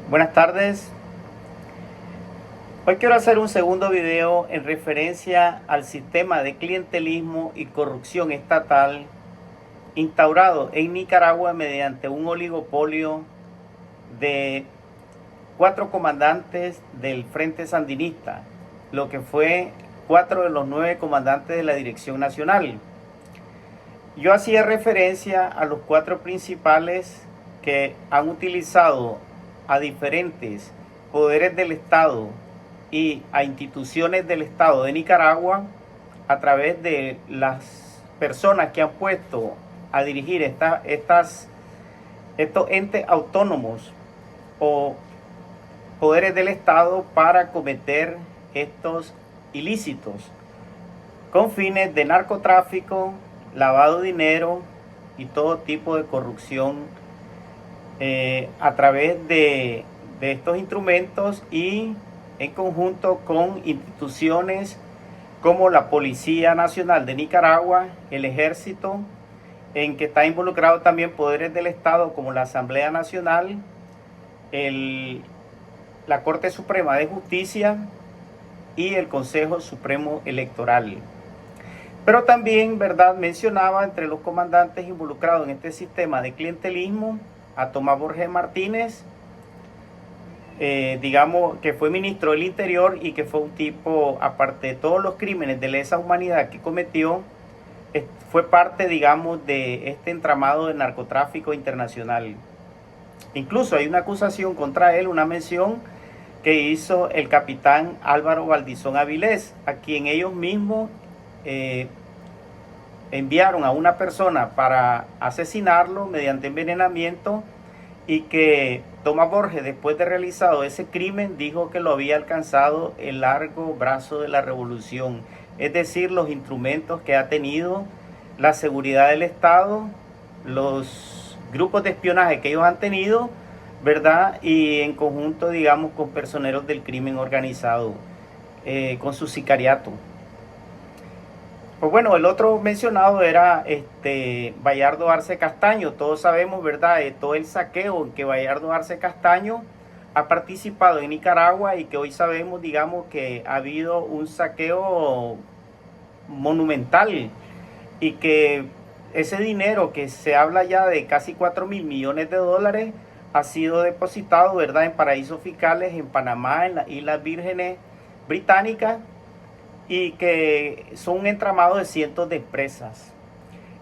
Buenas tardes. Hoy quiero hacer un segundo video en referencia al sistema de clientelismo y corrupción estatal instaurado en Nicaragua mediante un oligopolio de 4 comandantes del Frente Sandinista, lo que fue 4 de los 9 comandantes de la Dirección Nacional. Yo hacía referencia a los 4 principales que han utilizado a diferentes poderes del Estado y a instituciones del Estado de Nicaragua a través de las personas que han puesto a dirigir estos entes autónomos o poderes del Estado para cometer estos ilícitos con fines de narcotráfico, lavado de dinero y todo tipo de corrupción a través de estos instrumentos y en conjunto con instituciones como la Policía Nacional de Nicaragua, el Ejército, en que está involucrado también poderes del Estado como la Asamblea Nacional, la Corte Suprema de Justicia y el Consejo Supremo Electoral. Pero también, ¿verdad?, mencionaba entre los comandantes involucrados en este sistema de clientelismo a Tomás Borges Martínez, digamos que fue ministro del Interior y que fue un tipo, aparte de todos los crímenes de lesa humanidad que cometió, fue parte, digamos, de este entramado de narcotráfico internacional. Incluso hay una acusación contra él, una mención que hizo el capitán Álvaro Valdizón Avilés, a quien ellos mismos enviaron a una persona para asesinarlo mediante envenenamiento, y que Tomás Borges, después de realizado ese crimen, dijo que lo había alcanzado el largo brazo de la revolución, es decir, los instrumentos que ha tenido la seguridad del Estado, los grupos de espionaje que ellos han tenido, ¿verdad? Y en conjunto, digamos, con personeros del crimen organizado, con su sicariato. Pues bueno, el otro mencionado era Bayardo Arce Castaño. Todos sabemos, ¿verdad?, todo el saqueo en que Bayardo Arce Castaño ha participado en Nicaragua y que hoy sabemos, digamos, que ha habido un saqueo monumental y que ese dinero, que se habla ya de casi 4.000 millones de dólares, ha sido depositado, ¿verdad?, en paraísos fiscales en Panamá, en las Islas Vírgenes Británicas, y que son un entramado de cientos de empresas.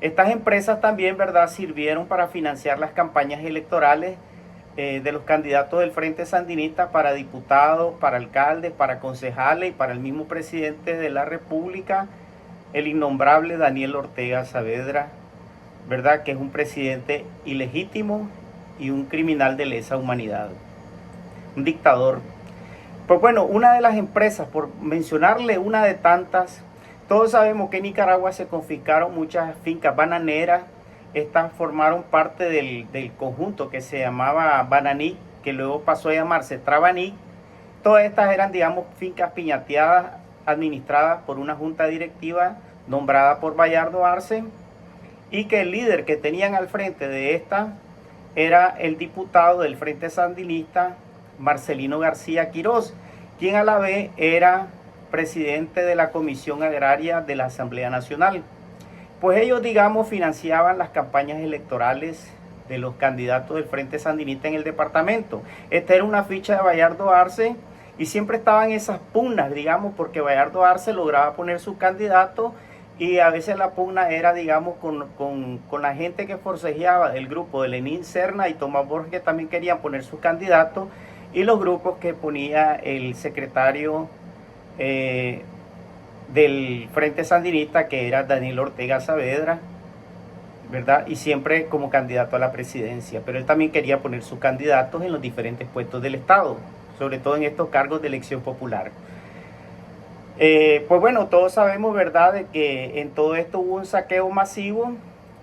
Estas empresas también, ¿verdad?, sirvieron para financiar las campañas electorales de los candidatos del Frente Sandinista para diputados, para alcaldes, para concejales y para el mismo presidente de la República, el innombrable Daniel Ortega Saavedra, ¿verdad?, que es un presidente ilegítimo y un criminal de lesa humanidad, un dictador. Pues bueno, una de las empresas, por mencionarle una de tantas, todos sabemos que en Nicaragua se confiscaron muchas fincas bananeras. Estas formaron parte del conjunto que se llamaba Bananí, que luego pasó a llamarse Trabaní. Todas estas eran, digamos, fincas piñateadas administradas por una junta directiva nombrada por Bayardo Arce, y que el líder que tenían al frente de esta era el diputado del Frente Sandinista, Marcelino García Quirós, quien a la vez era presidente de la Comisión Agraria de la Asamblea Nacional. Pues ellos, digamos, financiaban las campañas electorales de los candidatos del Frente Sandinista en el departamento. Esta era una ficha de Bayardo Arce y siempre estaban esas pugnas, digamos, porque Bayardo Arce lograba poner sus candidatos y a veces la pugna era, digamos, con la gente que forcejeaba, el grupo de Lenín Serna y Tomás Borges, que también querían poner sus candidatos, y los grupos que ponía el secretario del Frente Sandinista, que era Daniel Ortega Saavedra, ¿verdad?, y siempre como candidato a la presidencia. Pero él también quería poner sus candidatos en los diferentes puestos del Estado, sobre todo en estos cargos de elección popular. Pues bueno, todos sabemos, ¿verdad?, de que en todo esto hubo un saqueo masivo.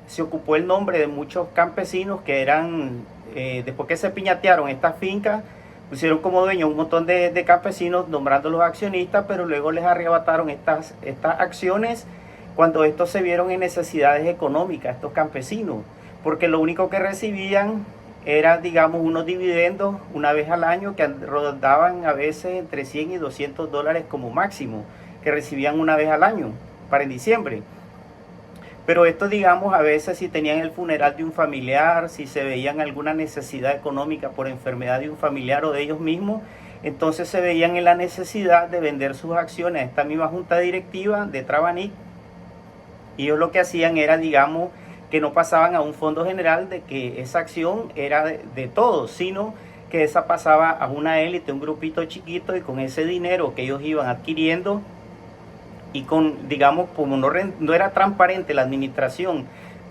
Se ocupó el nombre de muchos campesinos que eran, después que se piñatearon estas fincas, pusieron como dueños un montón de campesinos, nombrándolos accionistas, pero luego les arrebataron estas acciones cuando estos se vieron en necesidades económicas, estos campesinos, porque lo único que recibían era, digamos, unos dividendos una vez al año que rondaban a veces entre 100 y 200 dólares como máximo, que recibían una vez al año para en diciembre. Pero esto, digamos, a veces si tenían el funeral de un familiar, si se veían alguna necesidad económica por enfermedad de un familiar o de ellos mismos, entonces se veían en la necesidad de vender sus acciones a esta misma junta directiva de Travanic. Y ellos lo que hacían era, digamos, que no pasaban a un fondo general de que esa acción era de todos, sino que esa pasaba a una élite, un grupito chiquito, y con ese dinero que ellos iban adquiriendo y con, digamos, como no era transparente la administración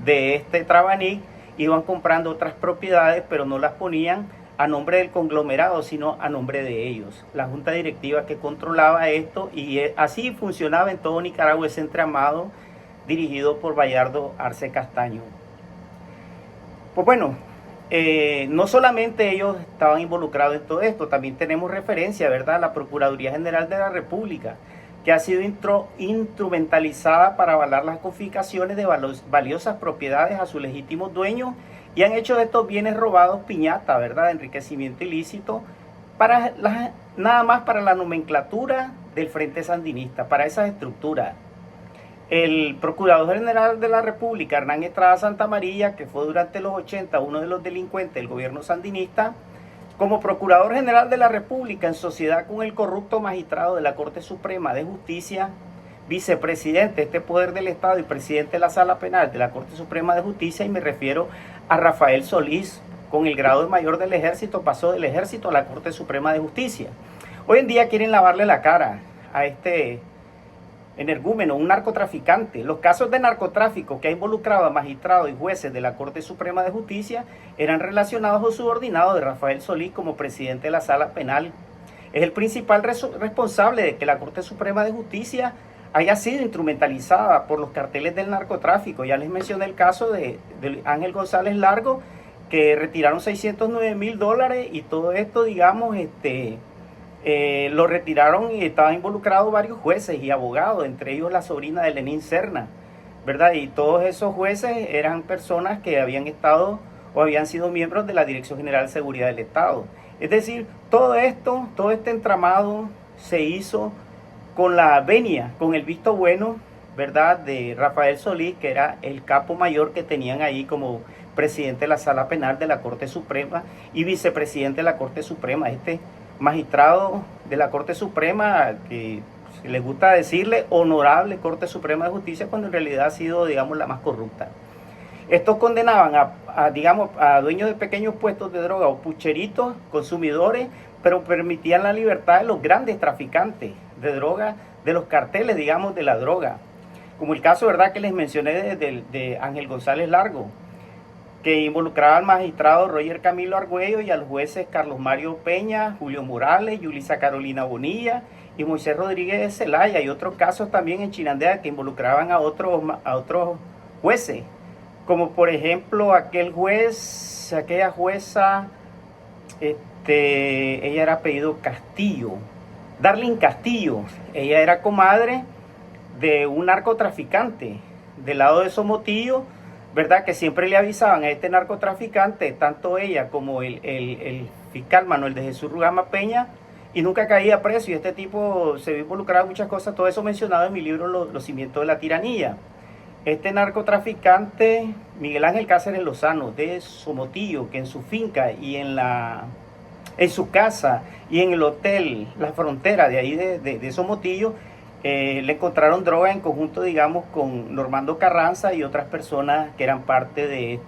de este Travanic, iban comprando otras propiedades, pero no las ponían a nombre del conglomerado, sino a nombre de ellos. La junta directiva que controlaba esto, y así funcionaba en todo Nicaragua ese entramado dirigido por Bayardo Arce Castaño. Pues bueno, no solamente ellos estaban involucrados en todo esto, también tenemos referencia, ¿verdad?, a la Procuraduría General de la República, que ha sido instrumentalizada para avalar las confiscaciones de valiosas propiedades a sus legítimos dueños, y han hecho de estos bienes robados piñata, ¿verdad?, enriquecimiento ilícito, nada más para la nomenclatura del Frente Sandinista, para esas estructuras. El Procurador General de la República, Hernán Estrada Santamaría, que fue durante los 80 uno de los delincuentes del gobierno sandinista, como Procurador General de la República, en sociedad con el corrupto magistrado de la Corte Suprema de Justicia, vicepresidente de este poder del Estado y presidente de la Sala Penal de la Corte Suprema de Justicia, y me refiero a Rafael Solís, con el grado de mayor del Ejército, pasó del Ejército a la Corte Suprema de Justicia. Hoy en día quieren lavarle la cara a este energúmeno, un narcotraficante. Los casos de narcotráfico que ha involucrado a magistrados y jueces de la Corte Suprema de Justicia eran relacionados o subordinados de Rafael Solís como presidente de la Sala Penal. Es el principal responsable de que la Corte Suprema de Justicia haya sido instrumentalizada por los carteles del narcotráfico. Ya les mencioné el caso de Ángel González Largo, que retiraron $609,000, y todo esto, digamos, lo retiraron, y estaban involucrados varios jueces y abogados, entre ellos la sobrina de Lenín Serna, ¿verdad? Y todos esos jueces eran personas que habían estado o habían sido miembros de la Dirección General de Seguridad del Estado. Es decir, todo esto, todo este entramado se hizo con la venia, con el visto bueno, ¿verdad?, de Rafael Solís, que era el capo mayor que tenían ahí como presidente de la Sala Penal de la Corte Suprema y vicepresidente de la Corte Suprema. Este magistrado de la Corte Suprema, que les gusta decirle honorable Corte Suprema de Justicia, cuando en realidad ha sido, digamos, la más corrupta. Estos condenaban digamos, a dueños de pequeños puestos de droga o pucheritos, consumidores, pero permitían la libertad de los grandes traficantes de droga, de los carteles, digamos, de la droga. Como el caso, ¿verdad?, que les mencioné de Ángel González Largo, que involucraba al magistrado Roger Camilo Argüello y a los jueces Carlos Mario Peña, Julio Morales, Yulisa Carolina Bonilla y Moisés Rodríguez de Zelaya, y otros casos también en Chinandega que involucraban a otros jueces, como por ejemplo aquella jueza, ella era apellido Castillo, Darlene Castillo. Ella era comadre de un narcotraficante del lado de Somotillo, ¿verdad?, que siempre le avisaban a este narcotraficante, tanto ella como el fiscal Manuel de Jesús Rugama Peña, y nunca caía preso. Y este tipo se vio involucrado en muchas cosas, todo eso mencionado en mi libro Los cimientos de la tiranía. Este narcotraficante, Miguel Ángel Cáceres Lozano, de Somotillo, que en su finca y en su casa y en el hotel La Frontera de ahí de Somotillo, le encontraron droga en conjunto, digamos, con Normando Carranza y otras personas que eran parte de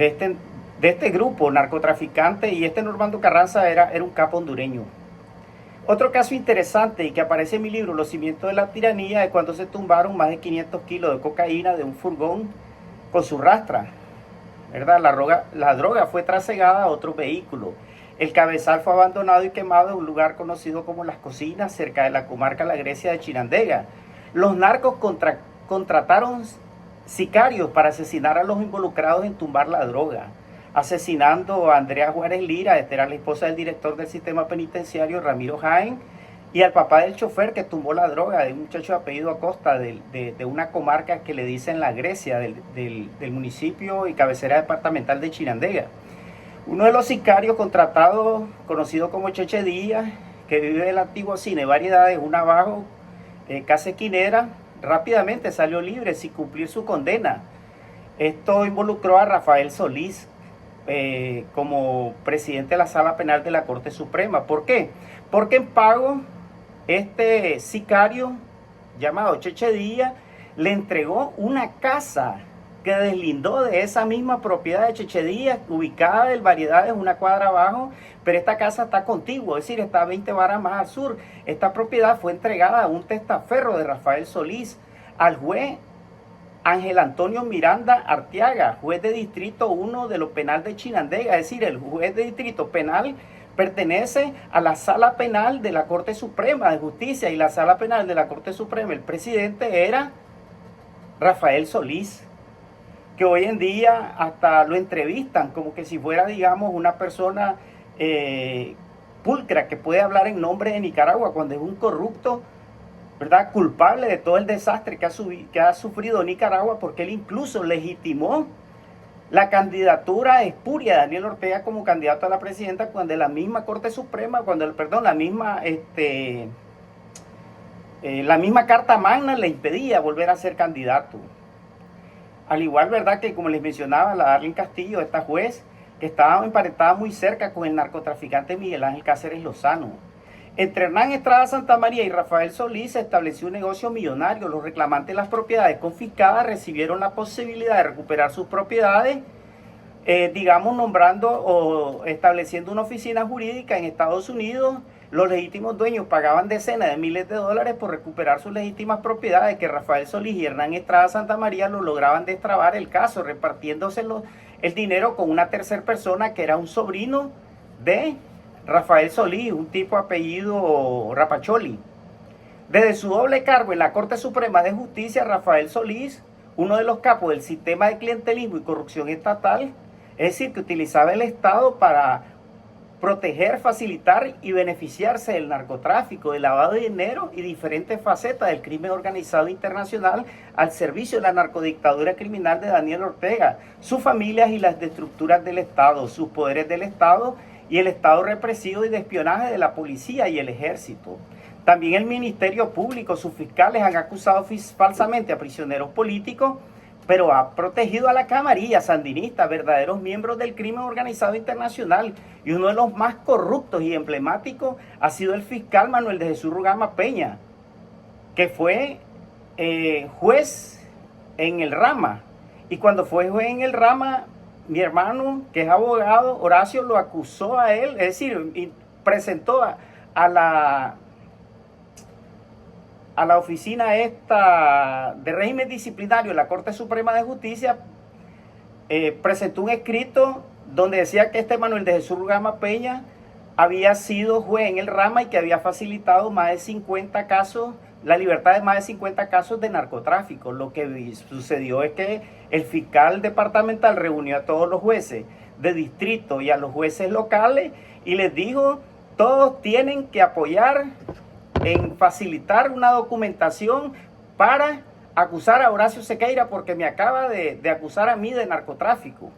este grupo narcotraficante. Y este Normando Carranza era un capo hondureño. Otro caso interesante y que aparece en mi libro Los cimientos de la tiranía es cuando se tumbaron más de 500 kilos de cocaína de un furgón con su rastra, ¿verdad? La droga fue trasegada a otro vehículo. El cabezal fue abandonado y quemado en un lugar conocido como Las Cocinas, cerca de la comarca La Grecia de Chinandega. Los narcos contrataron sicarios para asesinar a los involucrados en tumbar la droga, asesinando a Andrea Juárez Lira, esta era la esposa del director del sistema penitenciario Ramiro Jaén, y al papá del chofer que tumbó la droga, de un muchacho de apellido Acosta, de una comarca que le dicen la Grecia, del municipio y cabecera departamental de Chinandega. Uno de los sicarios contratados, conocido como Cheche Díaz, que vive del antiguo cine Variedades, un abajo, casa esquinera, rápidamente salió libre sin cumplir su condena. Esto involucró a Rafael Solís como presidente de la Sala Penal de la Corte Suprema. ¿Por qué? Porque en pago, este sicario llamado Cheche Díaz le entregó una casa que deslindó de esa misma propiedad de Cheche Díaz, ubicada en Variedades, una cuadra abajo, pero esta casa está contigua, es decir, está a 20 varas más al sur. Esta propiedad fue entregada a un testaferro de Rafael Solís, al juez Ángel Antonio Miranda Arteaga, juez de Distrito 1 de lo penal de Chinandega, es decir, el juez de Distrito Penal pertenece a la Sala Penal de la Corte Suprema de Justicia, y la Sala Penal de la Corte Suprema, el presidente era Rafael Solís, que hoy en día hasta lo entrevistan como que si fuera, digamos, una persona pulcra que puede hablar en nombre de Nicaragua, cuando es un corrupto, ¿verdad?, culpable de todo el desastre que ha sufrido Nicaragua, porque él incluso legitimó la candidatura espuria de Daniel Ortega como candidato a la presidenta, cuando la misma Corte Suprema, la misma Carta Magna le impedía volver a ser candidato. Al igual, ¿verdad?, que como les mencionaba, la Darlene Castillo, esta juez, que estaba emparentada muy cerca con el narcotraficante Miguel Ángel Cáceres Lozano. Entre Hernán Estrada Santamaría y Rafael Solís se estableció un negocio millonario. Los reclamantes de las propiedades confiscadas recibieron la posibilidad de recuperar sus propiedades, digamos, nombrando o estableciendo una oficina jurídica en Estados Unidos. Los legítimos dueños pagaban decenas de miles de dólares por recuperar sus legítimas propiedades, que Rafael Solís y Hernán Estrada Santamaría lo lograban destrabar el caso, repartiéndose el dinero con una tercera persona que era un sobrino de Rafael Solís, un tipo apellido Rapacholi. Desde su doble cargo en la Corte Suprema de Justicia, Rafael Solís, uno de los capos del sistema de clientelismo y corrupción estatal, es decir, que utilizaba el Estado para proteger, facilitar y beneficiarse del narcotráfico, del lavado de dinero y diferentes facetas del crimen organizado internacional al servicio de la narcodictadura criminal de Daniel Ortega, sus familias y las estructuras del Estado, sus poderes del Estado y el Estado represivo y de espionaje de la policía y el ejército. También el Ministerio Público, sus fiscales han acusado falsamente a prisioneros políticos, pero ha protegido a la camarilla sandinista, verdaderos miembros del crimen organizado internacional. Y uno de los más corruptos y emblemáticos ha sido el fiscal Manuel de Jesús Rugama Peña, que fue juez en el Rama. Y cuando fue juez en el Rama, mi hermano, que es abogado, Horacio, lo acusó a él, es decir, presentó a la oficina esta de régimen disciplinario de la Corte Suprema de Justicia, presentó un escrito donde decía que este Manuel de Jesús Rugama Peña había sido juez en el Rama y que había facilitado más de 50 casos, la libertad de más de 50 casos de narcotráfico. Lo que sucedió es que el fiscal departamental reunió a todos los jueces de distrito y a los jueces locales y les dijo: todos tienen que apoyar en facilitar una documentación para acusar a Horacio Sequeira, porque me acaba de acusar a mí de narcotráfico.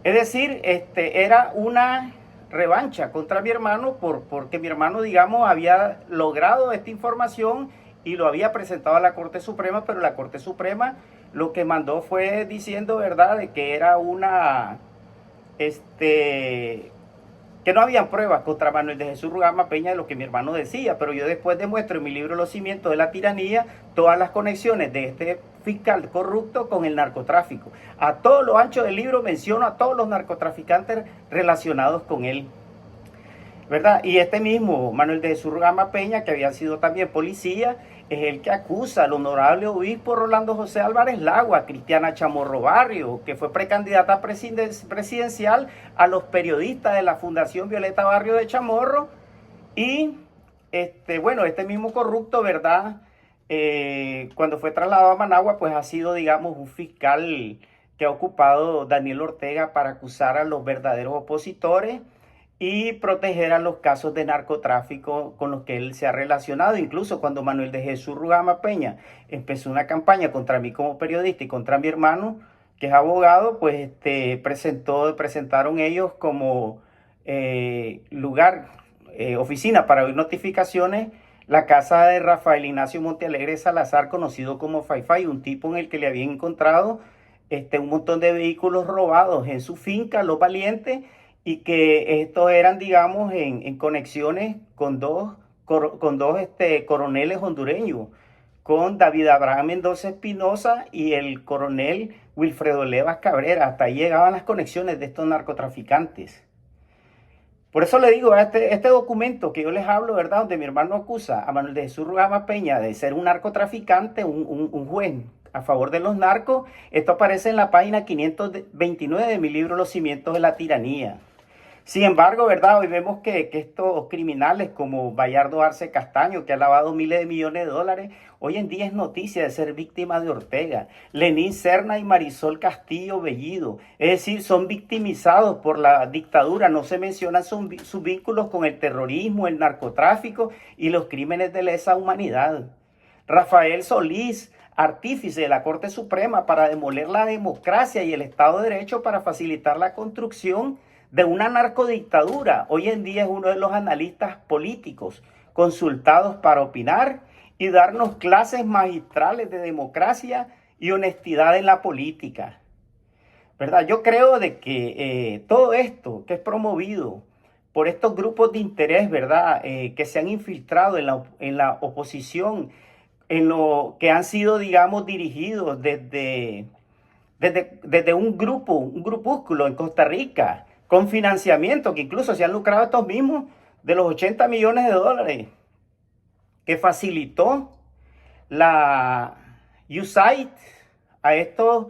Es decir, era una revancha contra mi hermano porque mi hermano, digamos, había logrado esta información y lo había presentado a la Corte Suprema, pero la Corte Suprema lo que mandó fue diciendo, ¿verdad?, de que era que no habían pruebas contra Manuel de Jesús Rugama Peña de lo que mi hermano decía, pero yo después demuestro en mi libro Los Cimientos de la Tiranía todas las conexiones de este fiscal corrupto con el narcotráfico. A todo lo ancho del libro menciono a todos los narcotraficantes relacionados con él, ¿verdad? Y este mismo Manuel de Jesús Rugama Peña, que había sido también policía, es el que acusa al honorable obispo Rolando José Álvarez Lagua, Cristiana Chamorro Barrio, que fue precandidata presidencial, a los periodistas de la Fundación Violeta Barrio de Chamorro, y este mismo corrupto, ¿verdad?, cuando fue trasladado a Managua, pues ha sido, digamos, un fiscal que ha ocupado Daniel Ortega para acusar a los verdaderos opositores y proteger a los casos de narcotráfico con los que él se ha relacionado. Incluso cuando Manuel de Jesús Rugama Peña empezó una campaña contra mí como periodista y contra mi hermano, que es abogado, pues presentaron ellos como lugar, oficina para oír notificaciones, la casa de Rafael Ignacio Montealegre Salazar, conocido como Fai, un tipo en el que le habían encontrado un montón de vehículos robados en su finca, Los Valientes, y que estos eran, digamos, en conexiones con dos coroneles hondureños, con David Abraham Mendoza Espinosa y el coronel Wilfredo Levas Cabrera. Hasta ahí llegaban las conexiones de estos narcotraficantes. Por eso le digo, este documento que yo les hablo, ¿verdad? Donde mi hermano acusa a Manuel de Jesús Rugama Peña de ser un narcotraficante, un juez a favor de los narcos, esto aparece en la página 529 de mi libro Los cimientos de la tiranía. Sin embargo, ¿verdad? Hoy vemos que estos criminales como Bayardo Arce Castaño, que ha lavado miles de millones de dólares, hoy en día es noticia de ser víctima de Ortega. Lenín Serna y Marisol Castillo Bellido, es decir, son victimizados por la dictadura. No se mencionan sus vínculos con el terrorismo, el narcotráfico y los crímenes de lesa humanidad. Rafael Solís, artífice de la Corte Suprema para demoler la democracia y el Estado de Derecho para facilitar la construcción de una narcodictadura. Hoy en día es uno de los analistas políticos consultados para opinar y darnos clases magistrales de democracia y honestidad en la política, ¿verdad? Yo creo de que todo esto que es promovido por estos grupos de interés, ¿verdad? Que se han infiltrado en la oposición, en lo que han sido, digamos, dirigidos desde un grupúsculo en Costa Rica, con financiamiento, que incluso se han lucrado estos mismos de los 80 millones de dólares que facilitó la USAID a estos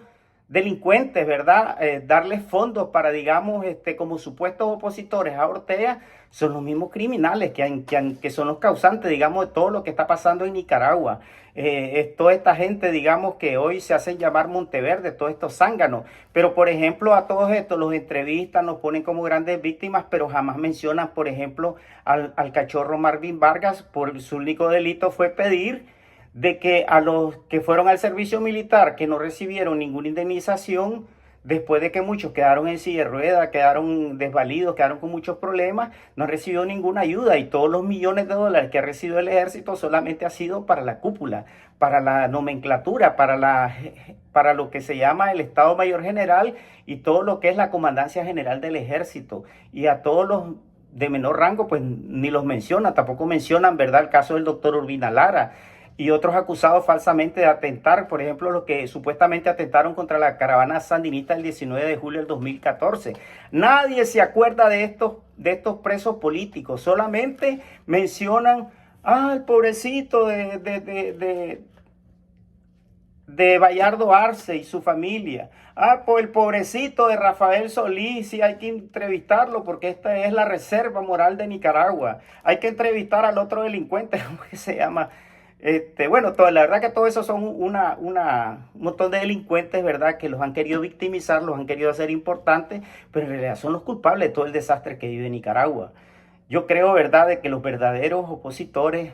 delincuentes, ¿verdad? Darles fondos para, digamos, como supuestos opositores a Ortega, son los mismos criminales que son los causantes, digamos, de todo lo que está pasando en Nicaragua. Es toda esta gente, digamos, que hoy se hacen llamar Monteverde, todos estos zánganos. Pero, por ejemplo, a todos estos los entrevistan, los ponen como grandes víctimas, pero jamás mencionan, por ejemplo, al cachorro Marvin Vargas. Por su único delito fue pedir de que a los que fueron al servicio militar, que no recibieron ninguna indemnización, después de que muchos quedaron en silla de ruedas, quedaron desvalidos, quedaron con muchos problemas, no recibió ninguna ayuda, y todos los millones de dólares que ha recibido el ejército solamente ha sido para la cúpula, para la nomenclatura, para lo que se llama el Estado Mayor General y todo lo que es la Comandancia General del Ejército. Y a todos los de menor rango, pues ni los mencionan, tampoco mencionan, ¿verdad?, el caso del doctor Urbina Lara y otros acusados falsamente de atentar, por ejemplo, los que supuestamente atentaron contra la caravana sandinista el 19 de julio del 2014. Nadie se acuerda de estos presos políticos, solamente mencionan al pobrecito de Bayardo Arce y su familia. Pues el pobrecito de Rafael Solís, sí hay que entrevistarlo porque esta es la reserva moral de Nicaragua. Hay que entrevistar al otro delincuente, ¿cómo que se llama? Bueno, la verdad que todo eso son un montón de delincuentes, ¿verdad? Que los han querido victimizar, los han querido hacer importantes, pero en realidad son los culpables de todo el desastre que vive Nicaragua. Yo creo, ¿verdad?, de que los verdaderos opositores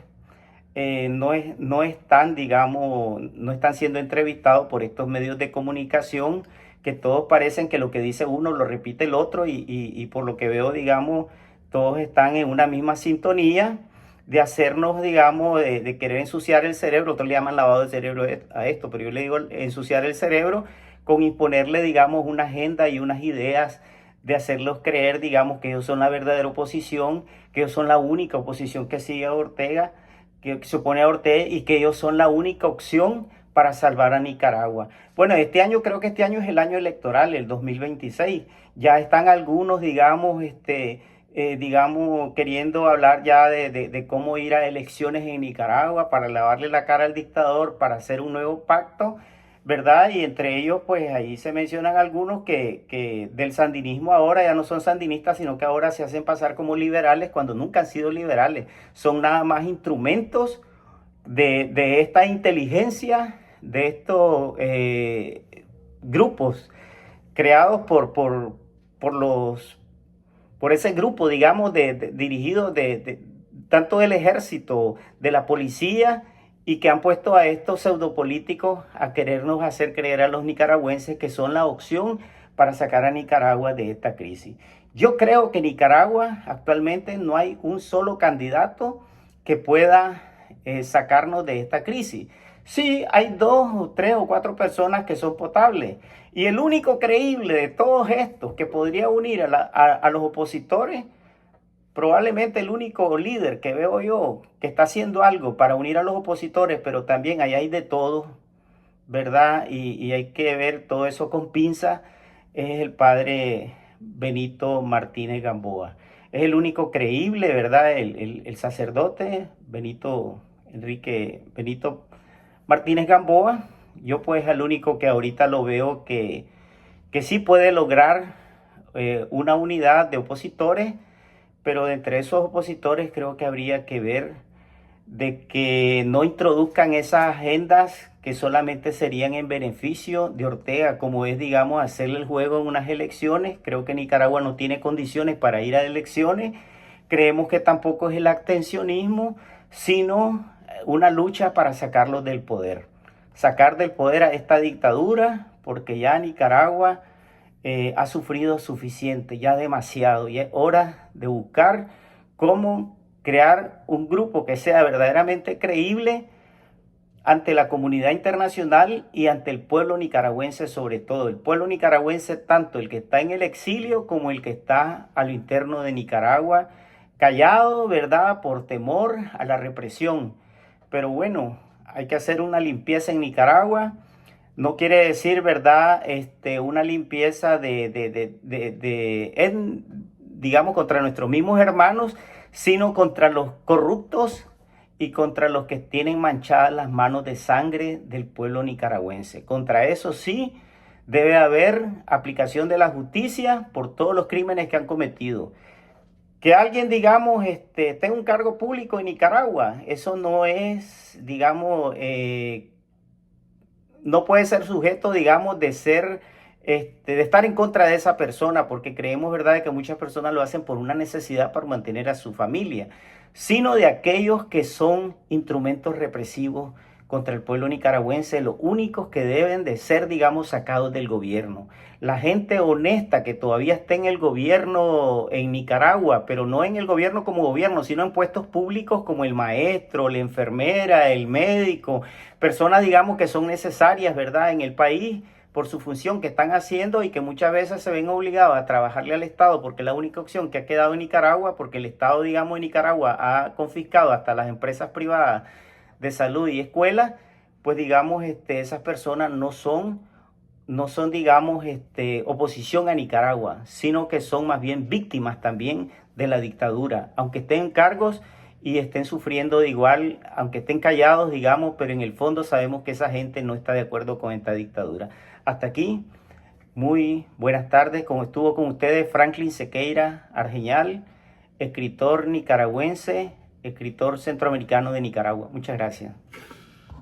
no están, digamos, no están siendo entrevistados por estos medios de comunicación, que todos parecen que lo que dice uno lo repite el otro, y por lo que veo, digamos, todos están en una misma sintonía de hacernos, digamos, de querer ensuciar el cerebro. Otros le llaman lavado de cerebro a esto, pero yo le digo ensuciar el cerebro con imponerle, digamos, una agenda y unas ideas, de hacerlos creer, digamos, que ellos son la verdadera oposición, que ellos son la única oposición que sigue a Ortega, que se opone a Ortega, y que ellos son la única opción para salvar a Nicaragua. Bueno, creo que este año es el año electoral, el 2026. Ya están algunos, digamos, queriendo hablar ya de cómo ir a elecciones en Nicaragua para lavarle la cara al dictador, para hacer un nuevo pacto, ¿verdad? Y entre ellos, pues ahí se mencionan algunos que del sandinismo ahora ya no son sandinistas, sino que ahora se hacen pasar como liberales cuando nunca han sido liberales. Son nada más instrumentos de esta inteligencia, de estos grupos creados por los por ese grupo, digamos, dirigido tanto del ejército, de la policía, y que han puesto a estos pseudopolíticos a querernos hacer creer a los nicaragüenses que son la opción para sacar a Nicaragua de esta crisis. Yo creo que Nicaragua actualmente no hay un solo candidato que pueda sacarnos de esta crisis. Sí, hay 2 o 3 o 4 personas que son potables. Y el único creíble de todos estos que podría unir a los opositores, probablemente el único líder que veo yo que está haciendo algo para unir a los opositores, pero también ahí hay de todo, ¿verdad? Y hay que ver todo eso con pinzas, es el padre Benito Martínez Gamboa. Es el único creíble, ¿verdad? El sacerdote Benito Martínez Gamboa. Yo pues el único que ahorita lo veo que sí puede lograr una unidad de opositores, pero de entre esos opositores creo que habría que ver de que no introduzcan esas agendas que solamente serían en beneficio de Ortega, como es, digamos, hacerle el juego en unas elecciones. Creo que Nicaragua no tiene condiciones para ir a elecciones. Creemos que tampoco es el abstencionismo, sino una lucha para sacarlos del poder. Sacar del poder a esta dictadura, porque ya Nicaragua ha sufrido suficiente, ya demasiado, y es hora de buscar cómo crear un grupo que sea verdaderamente creíble ante la comunidad internacional y ante el pueblo nicaragüense, sobre todo el pueblo nicaragüense, tanto el que está en el exilio como el que está a lo interno de Nicaragua, callado, ¿verdad?, por temor a la represión. Pero bueno, hay que hacer una limpieza en Nicaragua. No quiere decir, ¿verdad?, una limpieza digamos, contra nuestros mismos hermanos, sino contra los corruptos y contra los que tienen manchadas las manos de sangre del pueblo nicaragüense. Contra eso sí debe haber aplicación de la justicia por todos los crímenes que han cometido. Que alguien, digamos, tenga un cargo público en Nicaragua, eso no es, digamos, no puede ser sujeto, digamos, de estar en contra de esa persona, porque creemos, ¿verdad?, que muchas personas lo hacen por una necesidad para mantener a su familia, sino de aquellos que son instrumentos represivos contra el pueblo nicaragüense, los únicos que deben de ser, digamos, sacados del gobierno. La gente honesta que todavía está en el gobierno en Nicaragua, pero no en el gobierno como gobierno, sino en puestos públicos como el maestro, la enfermera, el médico, personas, digamos, que son necesarias, ¿verdad?, en el país por su función que están haciendo y que muchas veces se ven obligados a trabajarle al Estado porque es la única opción que ha quedado en Nicaragua, porque el Estado, digamos, en Nicaragua ha confiscado hasta las empresas privadas de salud y escuelas. Pues digamos, esas personas no son, digamos, oposición a Nicaragua, sino que son más bien víctimas también de la dictadura, aunque estén en cargos y estén sufriendo de igual, aunque estén callados, digamos, pero en el fondo sabemos que esa gente no está de acuerdo con esta dictadura. Hasta aquí, muy buenas tardes, como estuvo con ustedes Franklin Sequeira Argeñal, escritor nicaragüense, escritor centroamericano de Nicaragua. Muchas gracias.